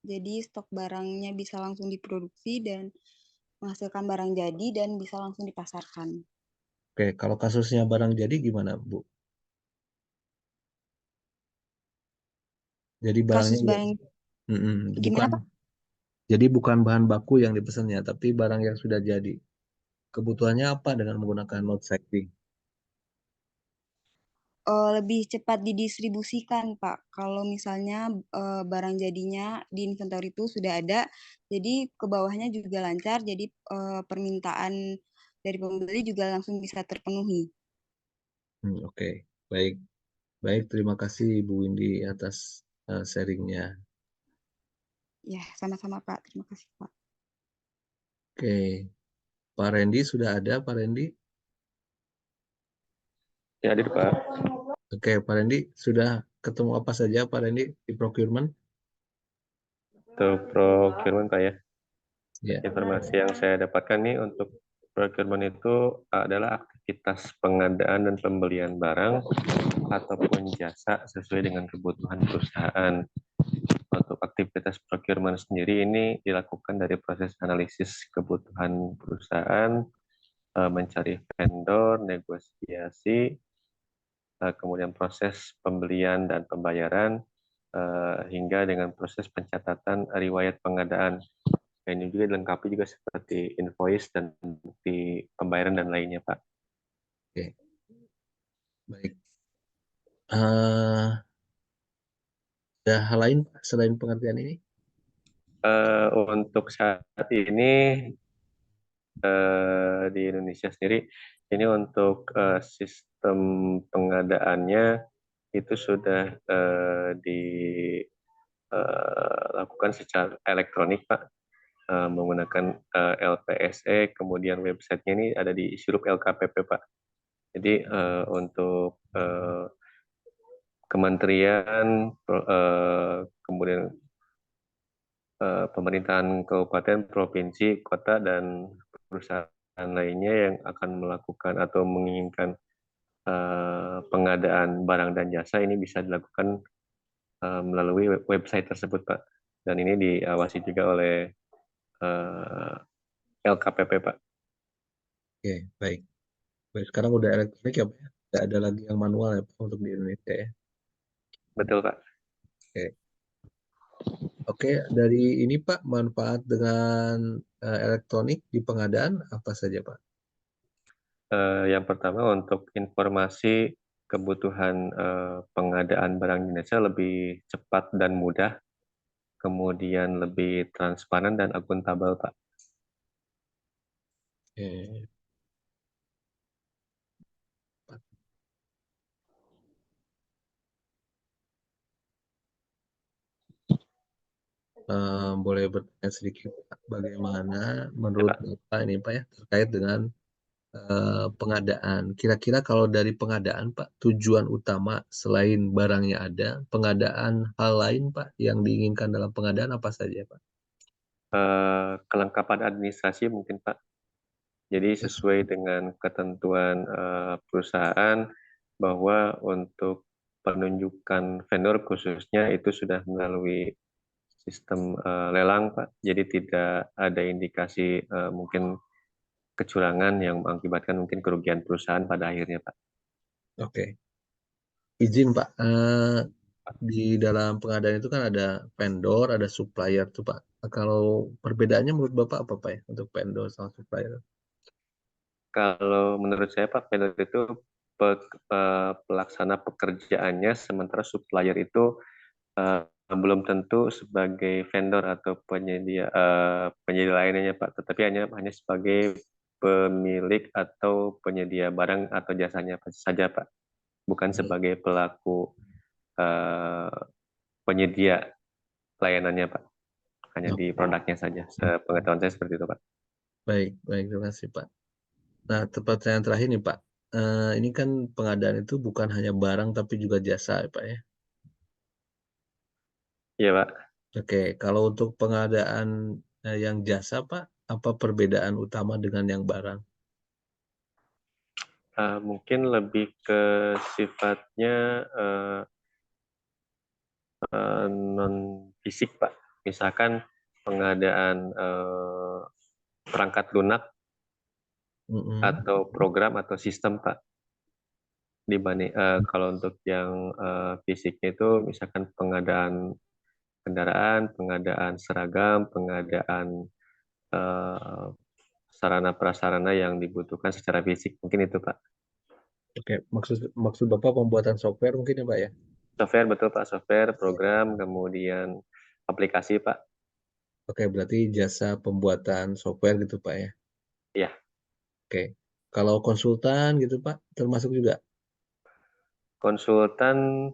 Jadi stok barangnya bisa langsung diproduksi dan menghasilkan barang jadi dan bisa langsung dipasarkan. Oke, kalau kasusnya barang jadi gimana, Bu? Jadi barangnya Kasus ya, barang gimana, bukan, Pak? jadi bukan bahan baku yang dipesannya, tapi barang yang sudah jadi. Kebutuhannya apa dengan menggunakan lot sizing? Lebih cepat didistribusikan, Pak. Kalau misalnya barang jadinya di inventory itu sudah ada, jadi ke bawahnya juga lancar, jadi permintaan dari pembeli juga langsung bisa terpenuhi. Oke, baik. Baik, terima kasih Bu Windy atas sharingnya. Ya, sama-sama Pak. Terima kasih Pak. Oke, Pak Randy sudah ada, Pak Randy? Ya, hadir Pak. Oke, Pak Randy sudah ketemu apa saja Pak Randy di procurement? Untuk procurement Pak ya. Ya, Informasi yang saya dapatkan nih untuk procurement itu adalah aktivitas pengadaan dan pembelian barang ataupun jasa sesuai dengan kebutuhan perusahaan. Untuk aktivitas procurement sendiri ini dilakukan dari proses analisis kebutuhan perusahaan, mencari vendor, negosiasi, kemudian proses pembelian dan pembayaran, hingga dengan proses pencatatan riwayat pengadaan. Dan ini juga dilengkapi juga seperti invoice dan bukti pembayaran dan lainnya, Pak. oke. Baik. Ada hal lain Pak, selain pengertian ini? Untuk saat ini di Indonesia sendiri, ini untuk sistem pengadaannya itu sudah dilakukan secara elektronik, Pak, menggunakan LPSE, kemudian websitenya ini ada di Sirup LKPP, Pak. Jadi untuk kementerian, kemudian pemerintahan kabupaten, provinsi, kota, dan perusahaan lainnya yang akan melakukan atau menginginkan pengadaan barang dan jasa ini bisa dilakukan melalui website tersebut, Pak. Dan ini diawasi juga oleh LKPP, Pak. Oke, baik. Baik, sekarang udah elektronik ya Pak ya? Tidak ada lagi yang manual ya Pak untuk di Indonesia ya? Betul, Pak. Oke. Oke, dari ini Pak, manfaat dengan elektronik di pengadaan apa saja Pak? Yang pertama untuk informasi kebutuhan pengadaan barang Indonesia lebih cepat dan mudah, kemudian lebih transparan dan akuntabel, Pak. Oke. Boleh bertanya sedikit Pak, bagaimana menurut Bapak ini Pak ya terkait dengan pengadaan. Kira-kira kalau dari pengadaan Pak, tujuan utama selain barangnya ada, pengadaan hal lain Pak yang diinginkan dalam pengadaan apa saja Pak? Kelengkapan administrasi mungkin, Pak. Jadi sesuai dengan ketentuan perusahaan bahwa untuk penunjukan vendor khususnya itu sudah melalui sistem lelang, Pak. Jadi tidak ada indikasi mungkin kecurangan yang mengakibatkan mungkin kerugian perusahaan pada akhirnya, Pak. Oke. Izin Pak, di dalam pengadaan itu kan ada vendor, ada supplier tuh Pak. Kalau perbedaannya menurut Bapak apa Pak ya untuk vendor sama supplier? Kalau menurut saya, Pak, vendor itu pelaksana pekerjaannya, sementara supplier itu belum tentu sebagai vendor atau penyedia lainnya, Pak, tetapi hanya sebagai pemilik atau penyedia barang atau jasanya saja, Pak, bukan sebagai pelaku penyedia layanannya, Pak, hanya di produknya saja. Sepengetahuan saya seperti itu, Pak. Baik, baik, terima kasih Pak. Nah, pertanyaan terakhir nih Pak. Ini kan pengadaan itu bukan hanya barang tapi juga jasa ya Pak ya. Iya, Pak. Oke, kalau untuk pengadaan yang jasa Pak, apa perbedaan utama dengan yang barang? Mungkin lebih ke sifatnya non fisik, Pak. Misalkan pengadaan perangkat lunak atau program atau sistem, Pak. Dibanding kalau untuk yang fisiknya itu misalkan pengadaan kendaraan, pengadaan seragam, pengadaan sarana prasarana yang dibutuhkan secara fisik, mungkin itu, Pak. Oke, maksud Bapak pembuatan software mungkin ya Pak ya? Software, betul, Pak. Software, program, kemudian aplikasi, Pak. Oke, berarti jasa pembuatan software gitu Pak ya? Iya. Oke, kalau konsultan gitu Pak, termasuk juga? Konsultan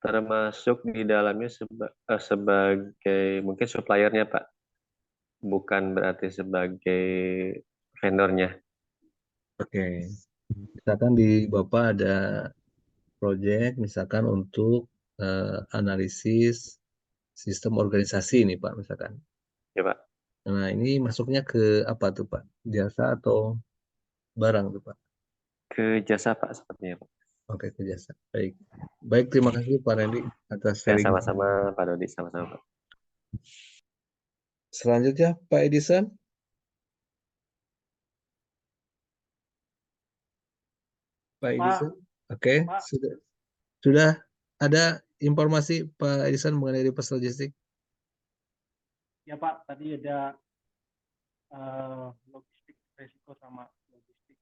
termasuk di dalamnya sebagai mungkin suppliernya, Pak. Bukan berarti sebagai vendornya. Oke. Misalkan di Bapak ada proyek misalkan untuk analisis sistem organisasi nih Pak misalkan. Ya, Pak. Nah, ini masuknya ke apa tuh Pak? Jasa atau barang tuh Pak? Ke jasa, Pak, sepertinya, Pak. Oke, ke jasa. Baik. Baik, terima kasih Pak Randy atas Ya, sharing. sama-sama, Pak Dodi, sama-sama, Pak. Selanjutnya Pak Edison. Pak Pak, Edison. Oke, Pak, sudah ada informasi Pak Edison mengenai reverse logistik? ya Pak, tadi ada logistik resiko sama logistik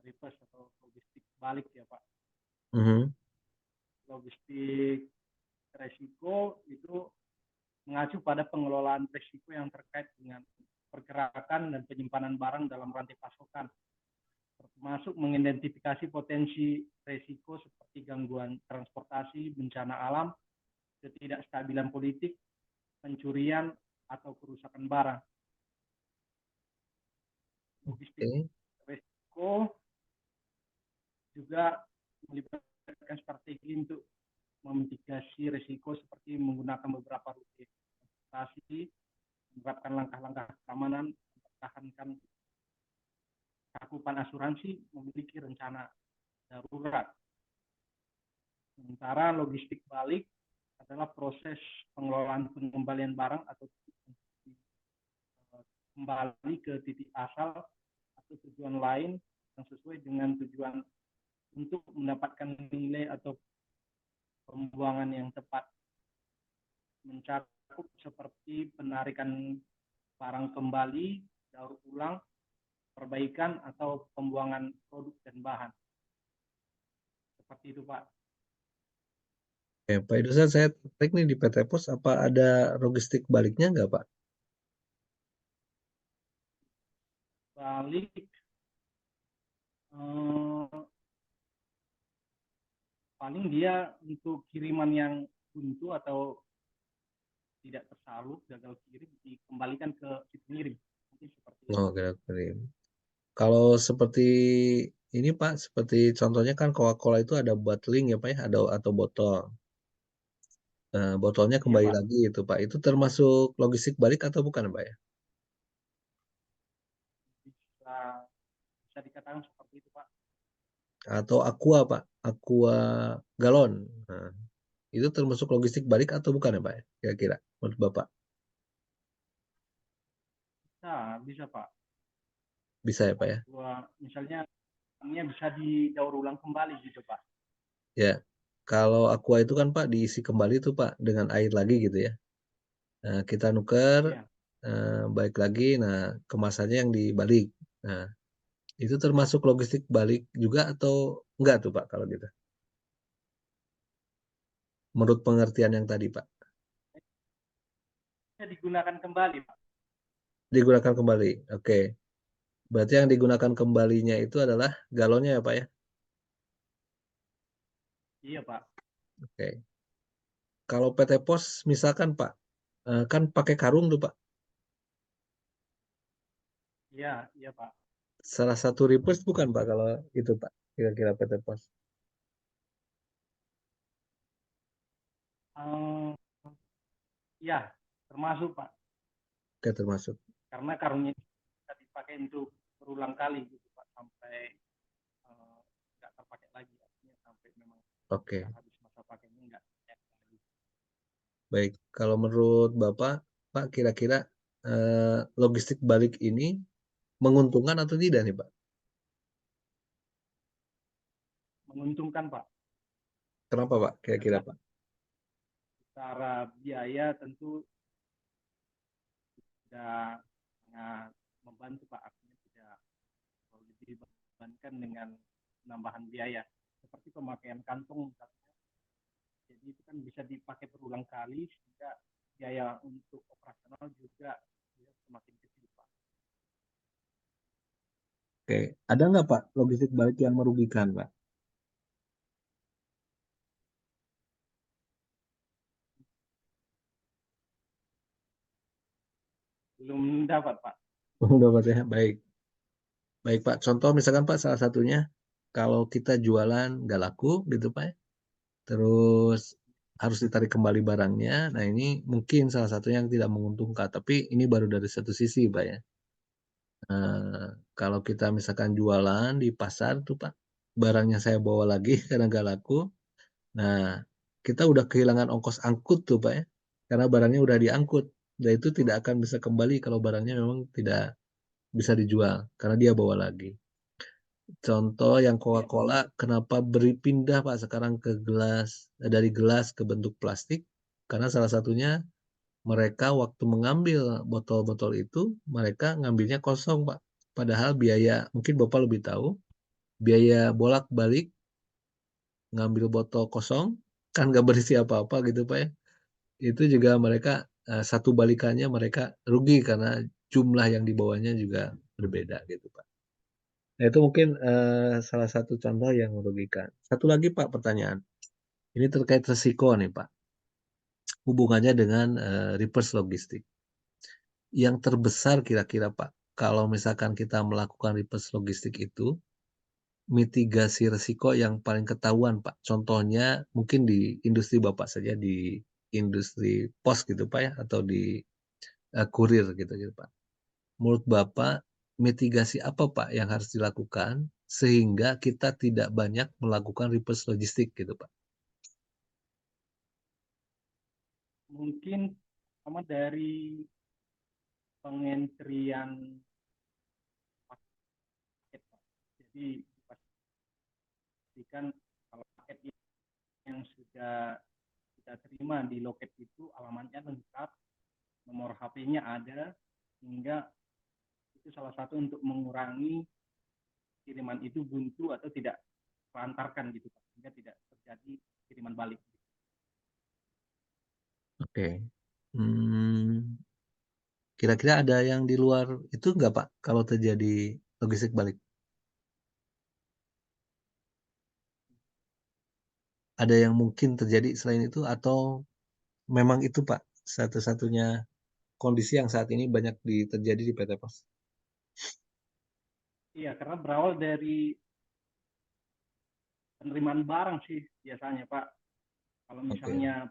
reverse atau logistik balik ya Pak. Mhm. Logistik resiko itu mengacu pada pengelolaan resiko yang terkait dengan pergerakan dan penyimpanan barang dalam rantai pasokan, termasuk mengidentifikasi potensi resiko seperti gangguan transportasi, bencana alam, ketidakstabilan politik, pencurian, atau kerusakan barang. Logistik Oke. resiko juga melibatkan strategi untuk memitigasi risiko seperti menggunakan beberapa rute transportasi, menerapkan langkah-langkah keamanan, mempertahankan cakupan asuransi, memiliki rencana darurat. Sementara logistik balik adalah proses pengelolaan pengembalian barang atau kembali ke titik asal atau tujuan lain yang sesuai dengan tujuan untuk mendapatkan nilai atau pembuangan yang tepat, mencakup seperti penarikan barang kembali, daur ulang, perbaikan, atau pembuangan produk dan bahan. Seperti itu, Pak. Oke, Pak Edison, saya tertarik nih di PT Pos, apa ada logistik baliknya nggak Pak? Balik, paling dia untuk kiriman yang buntu atau tidak tersalur, gagal kirim, dikembalikan ke si pengirim. Mungkin seperti itu. Oh, kirim. Kalau seperti ini Pak, seperti contohnya kan Coca-Cola itu ada bottling ya Pak ya, ada atau botol. Botolnya Iya, kembali Pak. lagi itu Pak. Itu termasuk logistik balik atau bukan Pak ya? Bisa, bisa dikatakan seperti itu, Pak. Atau aqua Pak, aqua galon. Nah, itu termasuk logistik balik atau bukan ya Pak ya? Kira-kira menurut Bapak? Bisa, Pak. Bisa ya Pak ya? Misalnya, ini bisa didaur ulang kembali gitu, Pak. Ya, kalau aqua itu kan Pak diisi kembali tuh Pak dengan air lagi gitu ya. Nah, kita nuker, Iya. balik lagi, nah kemasannya yang dibalik. Nah, itu termasuk logistik balik juga atau enggak tuh Pak kalau gitu? Menurut pengertian yang tadi Pak, Bisa digunakan kembali, Pak. digunakan kembali. Oke, berarti yang digunakan kembalinya itu adalah galonnya ya Pak ya? Iya, Pak. Oke. Kalau PT Pos misalkan Pak, kan pakai karung tuh Pak. Iya, iya, Pak. Salah satu reverse bukan Pak kalau itu Pak, kira-kira PT Pos. Iya, termasuk, Pak. Oke, termasuk. Karena karungnya bisa dipakai untuk berulang kali gitu, Pak, sampai nggak terpakai lagi. Artinya sampai memang Oke, habis masa pakainya nggak lagi. baik. Kalau menurut Bapak, Pak, kira-kira logistik balik ini menguntungkan atau tidak nih Pak? Menguntungkan, Pak. Kenapa Pak? Kira-kira Karena Pak? secara biaya tentu tidak sangat membantu, Pak. Artinya tidak terlalu dibandingkan dengan penambahan biaya. Seperti pemakaian kantong misalnya. Jadi itu kan bisa dipakai berulang kali sehingga biaya untuk operasional juga semakin kecil, Pak. Oke, ada nggak Pak logistik balik yang merugikan Pak? belum dapat Pak. Dapat ya, baik. Baik Pak, contoh misalkan Pak salah satunya kalau kita jualan nggak laku gitu Pak ya, terus harus ditarik kembali barangnya. Nah ini mungkin salah satunya yang tidak menguntungkan, tapi ini baru dari satu sisi Pak ya. Kalau kita misalkan jualan di pasar tuh Pak, barangnya saya bawa lagi karena nggak laku. Nah kita udah kehilangan ongkos angkut tuh Pak ya, karena barangnya udah diangkut. Dan itu tidak akan bisa kembali kalau barangnya memang tidak bisa dijual karena dia bawa lagi. Contoh yang Coca-Cola, kenapa beri pindah Pak sekarang ke gelas, dari gelas ke bentuk plastik? Karena salah satunya mereka waktu mengambil botol-botol itu, mereka ngambilnya kosong Pak. Padahal biaya, mungkin Bapak lebih tahu, biaya bolak-balik ngambil botol kosong, kan nggak berisi apa-apa gitu Pak ya. Itu juga mereka, satu balikannya mereka rugi karena jumlah yang dibawanya juga berbeda gitu Pak. Nah, itu mungkin salah satu contoh yang merugikan. Satu lagi Pak pertanyaan. Ini terkait resiko nih Pak. Hubungannya dengan reverse logistik. Yang terbesar kira-kira Pak, kalau misalkan kita melakukan reverse logistik itu, mitigasi resiko yang paling ketahuan Pak. Contohnya mungkin di industri Bapak saja, di industri pos gitu Pak ya, atau di kurir gitu Pak. Menurut Bapak, mitigasi apa Pak yang harus dilakukan sehingga kita tidak banyak melakukan reverse logistik gitu Pak? Mungkin sama dari pengentrian paket Pak. Jadi dipastikan kalau paket yang sudah kita terima di loket itu alamatnya lengkap, nomor HP-nya ada, hingga itu salah satu untuk mengurangi kiriman itu buntu atau tidak terantarkan gitu Pak, sehingga tidak terjadi kiriman balik. Oke. Kira-kira ada yang di luar itu nggak Pak kalau terjadi logistik balik? Ada yang mungkin terjadi selain itu atau memang itu Pak satu-satunya kondisi yang saat ini banyak terjadi di PT Pos? Iya, karena berawal dari penerimaan barang sih biasanya Pak. Kalau Oke. misalnya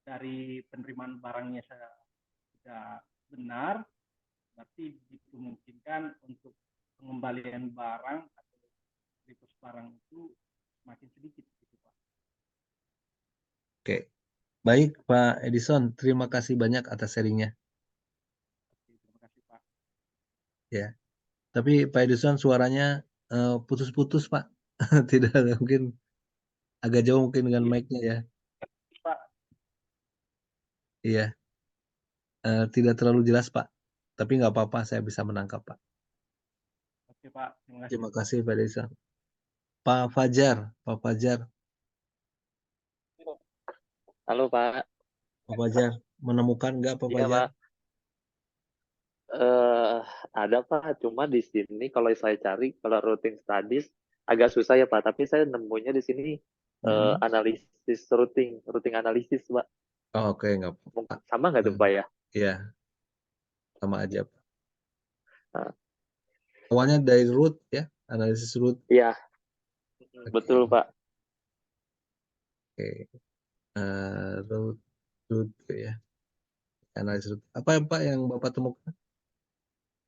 dari penerimaan barangnya sudah benar, berarti dimungkinkan untuk pengembalian barang atau reverse barang itu semakin sedikit gitu Pak. Oke. Baik Pak Edison, terima kasih banyak atas sharingnya. Oke, terima kasih Pak. Ya. Tapi Pak Edison suaranya putus-putus Pak. Tidak ada, mungkin agak jauh mungkin dengan Iya, mic-nya ya. Pak. Iya. Tidak terlalu jelas Pak. Tapi nggak apa-apa, saya bisa menangkap Pak. Oke Pak, terima kasih. Terima kasih Pak Edison. Pak Fajar, Pak Fajar, Halo Pak. Pak Fajar, menemukan nggak Pak Iya Fajar? Pak. Eh ada Pak, cuma di sini kalau saya cari kalau routing studies agak susah ya Pak. Tapi saya nemunya di sini Mm-mm. analisis routing analisis Pak. Oh, oke, nggak apa-apa. Sama nggak tuh Pak ya? Iya, sama aja Pak. Nah, Awalnya dari root ya, analisis root. iya, betul Oke, Pak. oke. Root, root ya, analisis root. Apa yang Pak yang Bapak temukan?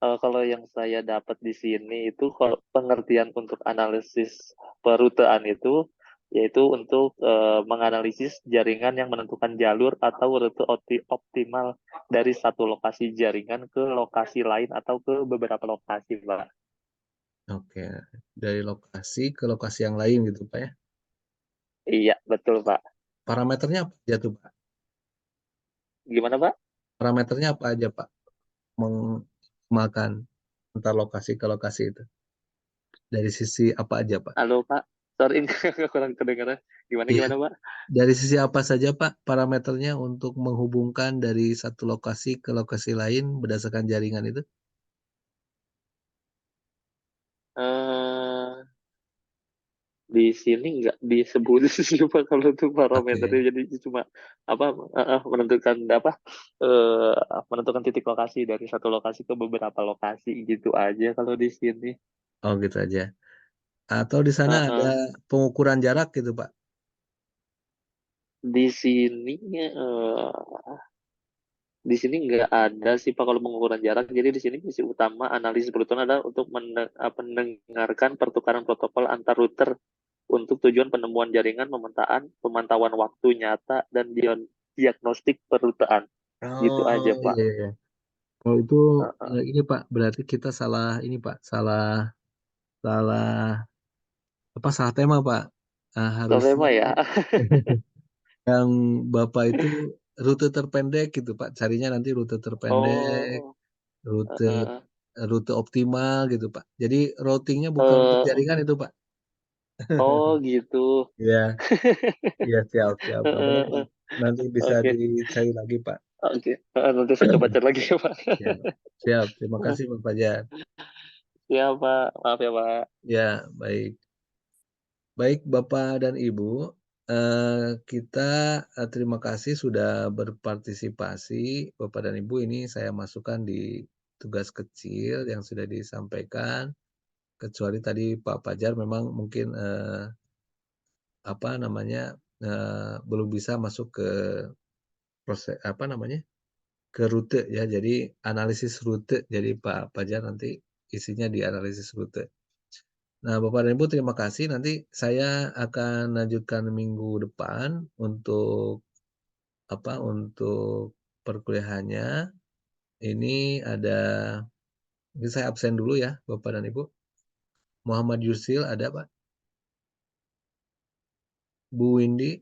Kalau yang saya dapat di sini itu kalau pengertian untuk analisis perutean itu yaitu untuk menganalisis jaringan yang menentukan jalur atau rute optimal dari satu lokasi jaringan ke lokasi lain atau ke beberapa lokasi, Pak. Oke, dari lokasi ke lokasi yang lain gitu Pak ya. Iya, betul, Pak. Parameternya apa aja tuh Pak? Gimana, Pak? Parameternya apa aja Pak? Mengemakan antar lokasi ke lokasi itu. Dari sisi apa aja Pak? Halo, Pak. Sorry, kurang kedengaran. Gimana, Iya. gimana, Pak? Dari sisi apa saja Pak parameternya untuk menghubungkan dari satu lokasi ke lokasi lain berdasarkan jaringan itu? Eh, Di sini nggak disebut sih Pak kalau untuk Oke. parameternya, jadi cuma menentukan menentukan titik lokasi dari satu lokasi ke beberapa lokasi gitu aja kalau di sini. Oh gitu aja. Atau di sana Heeh. ada pengukuran jarak gitu Pak? Di sini di sini nggak ada sih Pak kalau pengukuran jarak. Jadi di sini misi utama analisis perutuhan adalah untuk mendengarkan pertukaran protokol antar router untuk tujuan penemuan jaringan, pemantauan waktu nyata, dan diagnostik perutaan. Gitu aja Oh Pak. iya, iya. Kalau itu Heeh. ini Pak, berarti kita salah ini Pak, salah salah salah tema Pak. Harusnya Sama ya. yang Bapak itu rute terpendek gitu Pak. Carinya nanti rute terpendek, Oh. rute Heeh. rute optimal gitu Pak. Jadi routingnya bukan untuk Eh, jaringan itu Pak. oh gitu. Iya, iya siap siap Pak. Boleh Pak. Nanti bisa Oke, dicari lagi Pak. oke. Nanti saya coba cek lagi ya Pak. Siap, siap. Terima kasih Pak Fajar. Ya Pak, maaf ya Pak. Ya, baik. Baik Bapak dan Ibu, kita terima kasih sudah berpartisipasi. Bapak dan Ibu, ini saya masukkan di tugas kecil yang sudah disampaikan. Kecuali tadi Pak Fajar memang mungkin belum bisa masuk ke proses ke rute ya. Jadi analisis rute. Jadi Pak Fajar nanti isinya di analisis rute. Nah, Bapak dan Ibu terima kasih. Nanti saya akan lanjutkan minggu depan untuk untuk perkuliahannya. Ini ada, ini saya absen dulu ya, Bapak dan Ibu. Muhammad Yusil ada, Pak? Bu Windy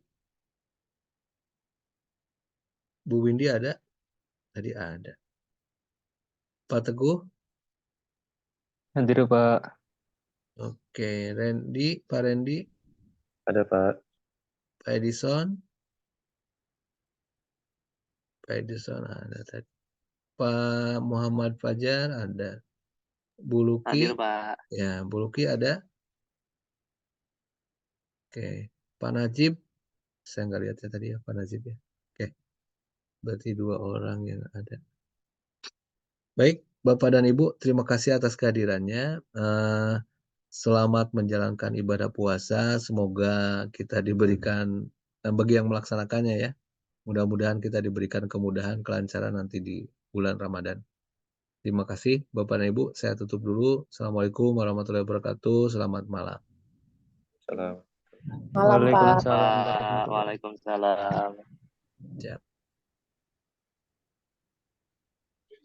ada? Tadi ada. Pak Teguh? Hadir Pak. Oke, Pak Randy, Ada Pak. Pak Edison ada tadi. Pak Muhammad Fajar ada. Bu Luki, Hadir Pak. ya, Bu Luki ada. Oke, Pak Najib, saya nggak lihat ya tadi ya Pak Najib ya. Oke, berarti 2 orang yang ada. Baik, Bapak dan Ibu, terima kasih atas kehadirannya. Selamat menjalankan ibadah puasa. Semoga kita diberikan, bagi yang melaksanakannya ya, mudah-mudahan kita diberikan kemudahan, kelancaran nanti di bulan Ramadan. Terima kasih Bapak dan Ibu, saya tutup dulu. Assalamualaikum warahmatullahi wabarakatuh. Selamat malam. Salam. Malam Pak. Waalaikumsalam warahmatullahi wabarakatuh. Waalaikumsalam. Siap.